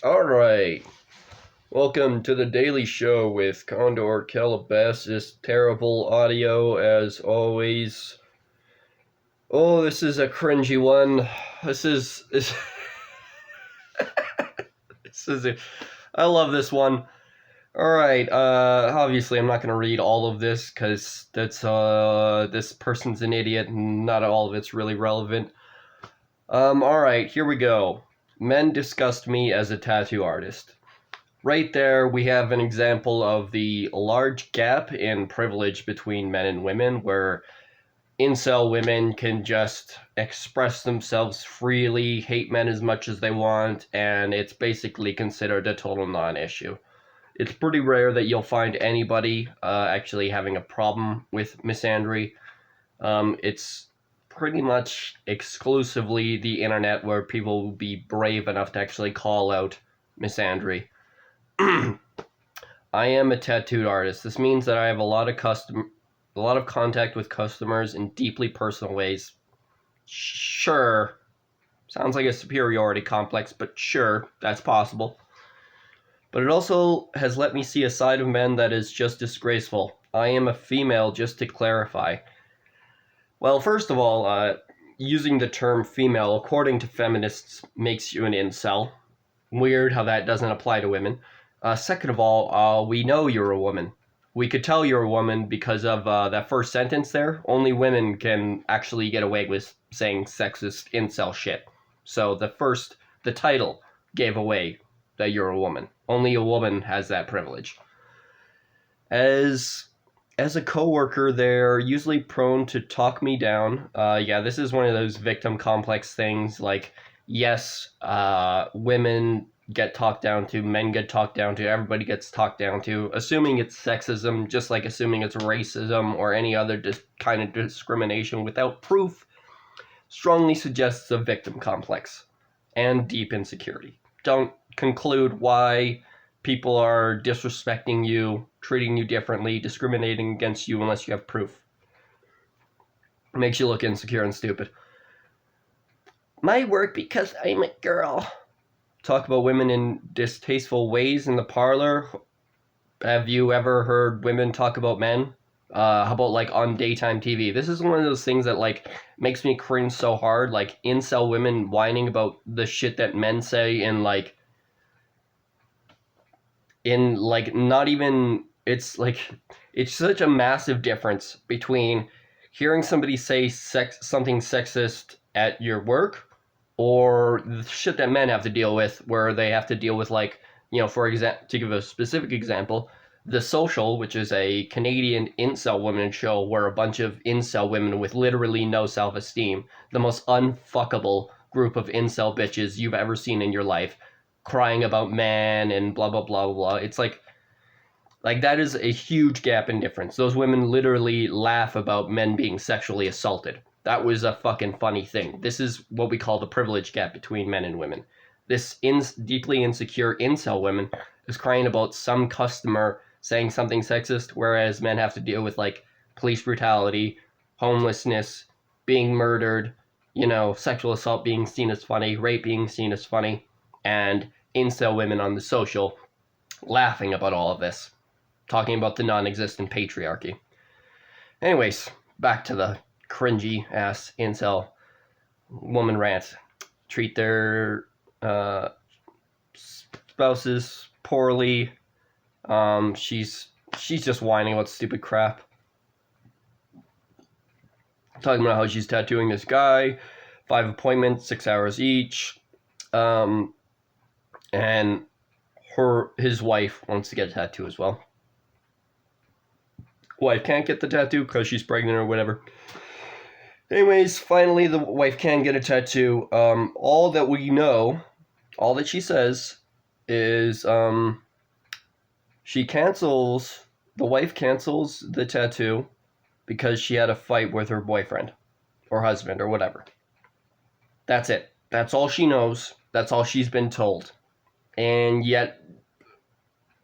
Alright, welcome to the Daily Show with Condor Calabasas. Terrible audio as always. Oh, this is a cringy one. This I love this one. Alright, obviously I'm not going to read all of this because this person's an idiot and not all of it's really relevant. Alright, here we go. Men disgust me as a tattoo artist. Right there, we have an example of the large gap in privilege between men and women, where incel women can just express themselves freely, hate men as much as they want, and it's basically considered a total non-issue. It's pretty rare that you'll find anybody actually having a problem with misandry. It's pretty much exclusively the internet where people will be brave enough to actually call out misandry. I am a tattooed artist. This means that I have a lot of contact with customers in deeply personal ways. Sure, sounds like a superiority complex, but sure, that's possible. But it also has let me see a side of men that is just disgraceful. I am a female, just to clarify. Well, first of all, using the term female, according to feminists, makes you an incel. Weird how that doesn't apply to women. Second of all, we know you're a woman. We could tell you're a woman because of that first sentence there. Only women can actually get away with saying sexist incel shit. So the title gave away that you're a woman. Only a woman has that privilege. As a coworker, they're usually prone to talk me down. This is one of those victim complex things. Like, yes, women get talked down to, men get talked down to, everybody gets talked down to, assuming it's sexism, just like assuming it's racism or any other kind of discrimination without proof, strongly suggests a victim complex and deep insecurity. Don't conclude why people are disrespecting you, treating you differently, discriminating against you unless you have proof. It makes you look insecure and stupid. My work because I'm a girl. Talk about women in distasteful ways in the parlor. Have you ever heard women talk about men? How about like on daytime TV? This is one of those things that like makes me cringe so hard. Like incel women whining about the shit that men say not even, it's such a massive difference between hearing somebody say something sexist at your work or the shit that men have to deal with, where they have to deal with, like, for example, to give a specific example, The Social, which is a Canadian incel women show where a bunch of incel women with literally no self-esteem, the most unfuckable group of incel bitches you've ever seen in your life, crying about men and blah, blah, blah, blah. It's like that is a huge gap in difference. Those women literally laugh about men being sexually assaulted. That was a fucking funny thing. This is what we call the privilege gap between men and women. This deeply insecure incel woman is crying about some customer saying something sexist, whereas men have to deal with, like, police brutality, homelessness, being murdered, sexual assault being seen as funny, rape being seen as funny, and incel women on The Social laughing about all of this, talking about the non-existent patriarchy. Anyways, back to the cringy ass incel woman rant. Treat their spouses poorly. She's just whining about stupid crap. Talking about how she's tattooing this guy, 5 appointments, 6 hours each. And his wife wants to get a tattoo as well. Wife can't get the tattoo because she's pregnant or whatever. Anyways, finally the wife can get a tattoo. All that we know, all that she says is the wife cancels the tattoo because she had a fight with her boyfriend or husband or whatever. That's it. That's all she knows. That's all she's been told. And yet,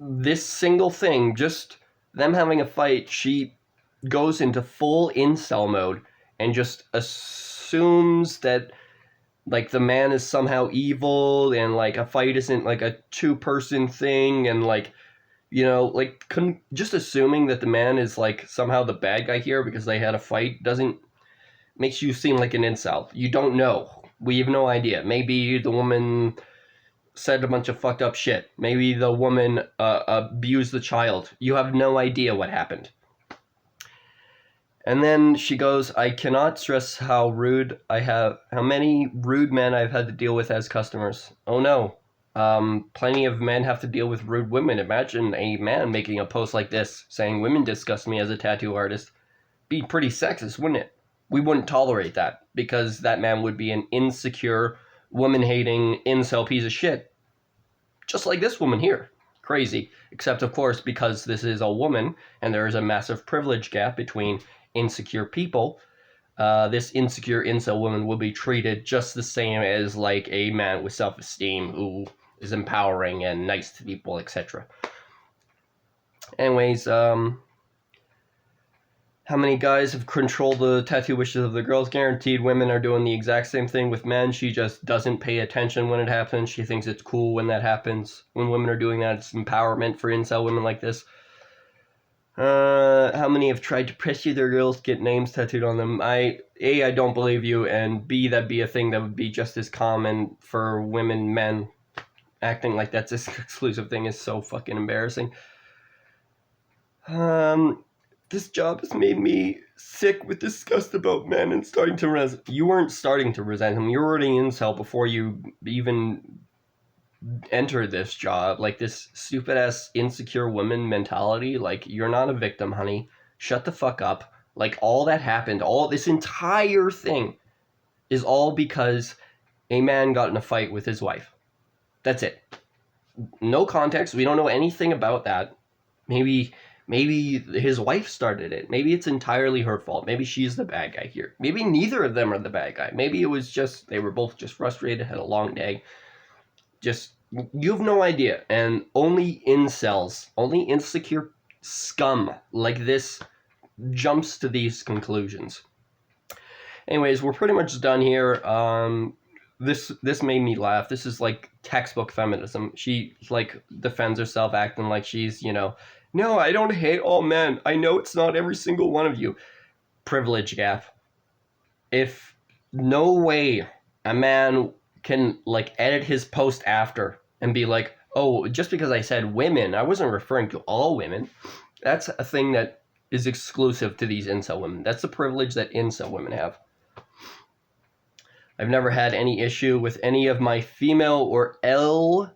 this single thing, just them having a fight, she goes into full incel mode and just assumes that like the man is somehow evil, and like a fight isn't like a two-person thing, and like, you know, like just assuming that the man is like somehow the bad guy here because they had a fight doesn't makes you seem like an incel. You don't know. We have no idea. Maybe the woman said a bunch of fucked up shit. Maybe the woman abused the child. You have no idea what happened. And then she goes, I cannot stress how many rude men I've had to deal with as customers. Oh no. Plenty of men have to deal with rude women. Imagine a man making a post like this saying women disgust me as a tattoo artist. Be pretty sexist, wouldn't it? We wouldn't tolerate that because that man would be an insecure, woman-hating, incel piece of shit. Just like this woman here. Crazy. Except, of course, because this is a woman and there is a massive privilege gap between insecure people, this insecure incel woman will be treated just the same as like a man with self-esteem who is empowering and nice to people, etc. Anyways, how many guys have controlled the tattoo wishes of the girls? Guaranteed women are doing the exact same thing with men. She just doesn't pay attention when it happens. She thinks it's cool when that happens. When women are doing that, it's empowerment for incel women like this. How many have tried to pressure their girls to get names tattooed on them? I don't believe you, and B, that'd be a thing that would be just as common for women, men. Acting like that's this exclusive thing is so fucking embarrassing. This job has made me sick with disgust about men and starting to You weren't starting to resent him. You were already incel before you even enter this job. Like this stupid ass insecure woman mentality. Like, you're not a victim, honey. Shut the fuck up. Like, all that happened, all this entire thing is all because a man got in a fight with his wife. That's it. No context. We don't know anything about that. Maybe his wife started it. Maybe it's entirely her fault. Maybe she's the bad guy here. Maybe neither of them are the bad guy. Maybe it was just they were both just frustrated, had a long day. Just, you have no idea. And only incels, only insecure scum like this jumps to these conclusions. Anyways, we're pretty much done here. This made me laugh. This is like textbook feminism. She like defends herself acting like she's, you know, no, I don't hate all men. I know it's not every single one of you. Privilege gap. If no way a man can like edit his post after and be like, oh, just because I said women, I wasn't referring to all women. That's a thing that is exclusive to these incel women. That's the privilege that incel women have. I've never had any issue with any of my female or LGB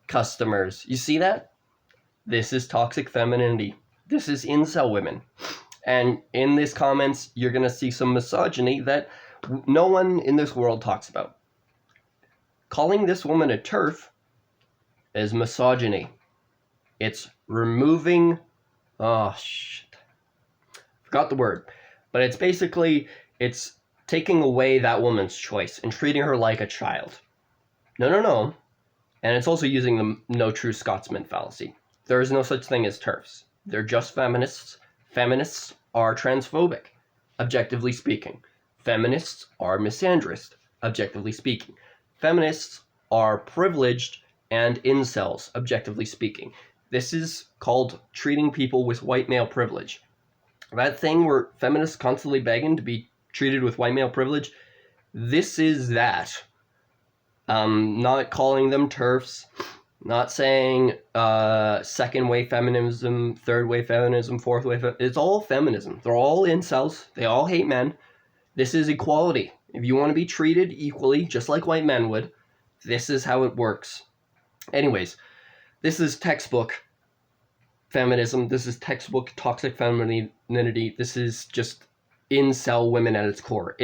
customers. You see that? This is toxic femininity. This is incel women. And in these comments, you're going to see some misogyny that no one in this world talks about. Calling this woman a TERF is misogyny. It's removing... Oh, shit. Forgot the word. But it's basically... It's taking away that woman's choice and treating her like a child. No. And it's also using the no true Scotsman fallacy. There is no such thing as TERFs. They're just feminists. Feminists are transphobic, objectively speaking. Feminists are misandrist, objectively speaking. Feminists are privileged and incels, objectively speaking. This is called treating people with white male privilege. That thing where feminists constantly begging to be treated with white male privilege, this is that. Not calling them TERFs, not saying second wave feminism, third wave feminism, fourth wave it's all feminism. They're all incels. They all hate men. This is equality. If you want to be treated equally, just like white men would, this is how it works. Anyways, this is textbook feminism. This is textbook toxic femininity. This is just incel women at its core.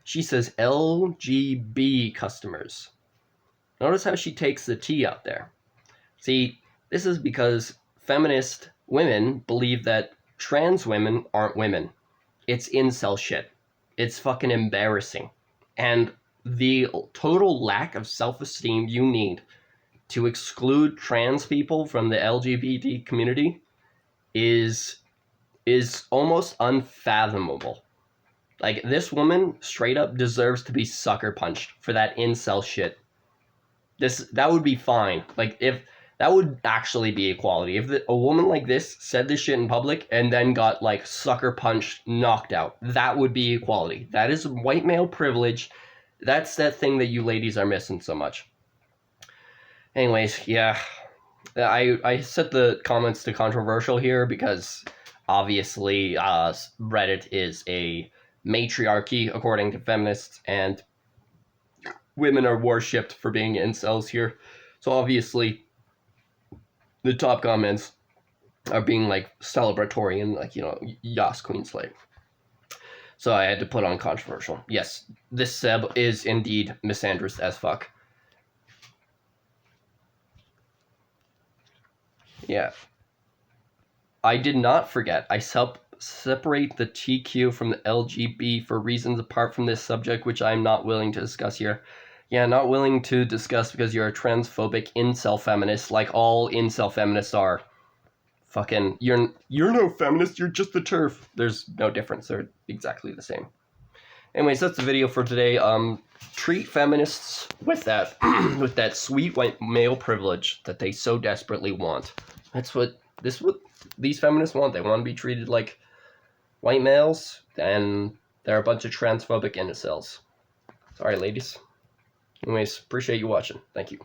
She says LGB customers. Notice how she takes the T out there. See, this is because feminist women believe that trans women aren't women. It's incel shit. It's fucking embarrassing. And the total lack of self-esteem you need to exclude trans people from the LGBT community is almost unfathomable. Like, this woman straight up deserves to be sucker punched for that incel shit. That would be fine. Like, if that would actually be equality. If a woman like this said this shit in public and then got like sucker punched, knocked out, that would be equality. That is white male privilege. That's that thing that you ladies are missing so much. Anyways, yeah, I set the comments to controversial here because obviously Reddit is a matriarchy according to feminists, and women are worshipped for being incels here. So obviously the top comments are being like celebratory and like, yas queen slave. So I had to put on controversial. Yes, this Seb is indeed misandrous as fuck. Yeah. I did not forget. I separate the TQ from the LGB for reasons apart from this subject, which I'm not willing to discuss here. Yeah, not willing to discuss because you're a transphobic incel feminist, like all incel feminists are. Fucking, you're no feminist, you're just the turf. There's no difference, they're exactly the same. Anyways, that's the video for today. Treat feminists with that with that sweet white male privilege that they so desperately want. That's what these feminists want. They want to be treated like white males, and they're a bunch of transphobic incels. Sorry, ladies. Anyways, appreciate you watching. Thank you.